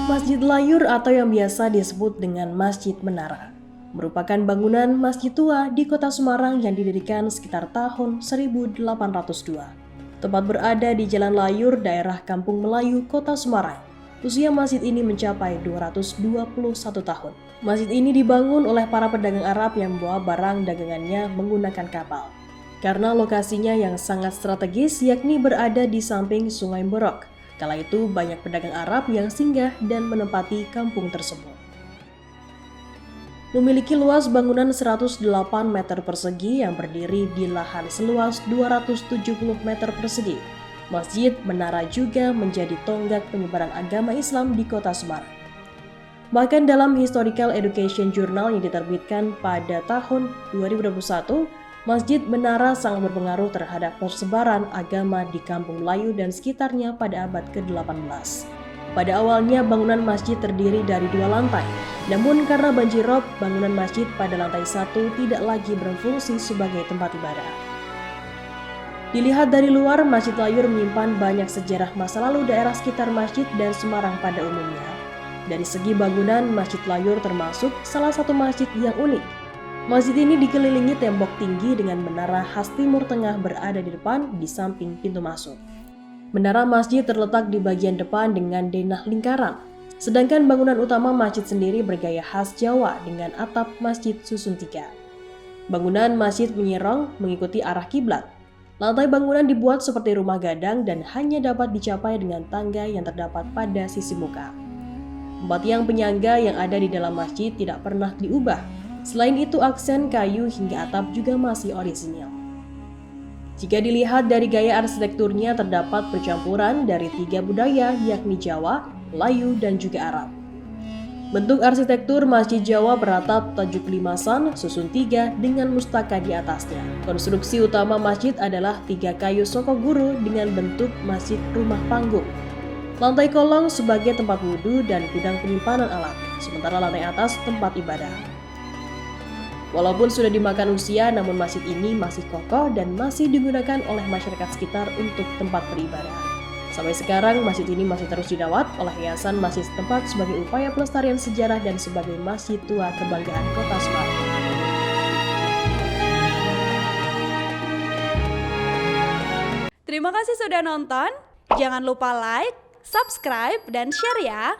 Masjid Layur atau yang biasa disebut dengan Masjid Menara merupakan bangunan masjid tua di kota Semarang yang didirikan sekitar tahun 1802. Tepat berada di Jalan Layur, daerah Kampung Melayu, kota Semarang. Usia masjid ini mencapai 221 tahun. Masjid ini dibangun oleh para pedagang Arab yang membawa barang dagangannya menggunakan kapal. Karena lokasinya yang sangat strategis, yakni berada di samping Sungai Borok. Kala itu banyak pedagang Arab yang singgah dan menempati kampung tersebut. Memiliki luas bangunan 108 meter persegi yang berdiri di lahan seluas 270 meter persegi. Masjid Menara juga menjadi tonggak penyebaran agama Islam di kota Semarang. Bahkan dalam Historical Education Journal yang diterbitkan pada tahun 2021, Masjid Menara sangat berpengaruh terhadap persebaran agama di Kampung Melayu dan sekitarnya pada abad ke-18. Pada awalnya bangunan masjid terdiri dari 2 lantai, namun karena banjir rob, bangunan masjid pada lantai 1 tidak lagi berfungsi sebagai tempat ibadah. Dilihat dari luar, Masjid Layur menyimpan banyak sejarah masa lalu daerah sekitar masjid dan Semarang pada umumnya. Dari segi bangunan, Masjid Layur termasuk salah satu masjid yang unik. Masjid ini dikelilingi tembok tinggi dengan menara khas Timur Tengah berada di depan di samping pintu masuk. Menara masjid terletak di bagian depan dengan denah lingkaran, sedangkan bangunan utama masjid sendiri bergaya khas Jawa dengan atap masjid susun 3. Bangunan masjid menyerong mengikuti arah kiblat. Lantai bangunan dibuat seperti rumah gadang dan hanya dapat dicapai dengan tangga yang terdapat pada sisi muka. 4 tiang penyangga yang ada di dalam masjid tidak pernah diubah. Selain itu, aksen kayu hingga atap juga masih orisinil. Jika dilihat dari gaya arsitekturnya, terdapat percampuran dari 3 budaya, yakni Jawa, Melayu, dan juga Arab. Bentuk arsitektur Masjid Jawa beratap tajuk limasan, susun 3 dengan mustaka di atasnya. Konstruksi utama masjid adalah 3 kayu sokoguru dengan bentuk masjid rumah panggung. Lantai kolong sebagai tempat wudhu dan gudang penyimpanan alat, sementara lantai atas tempat ibadah. Walaupun sudah dimakan usia, namun masjid ini masih kokoh dan masih digunakan oleh masyarakat sekitar untuk tempat beribadah. Sampai sekarang, masjid ini masih terus dirawat oleh Yayasan Masjid setempat sebagai upaya pelestarian sejarah dan sebagai masjid tua kebanggaan kota Semarang. Terima kasih sudah nonton. Jangan lupa like, subscribe, dan share ya.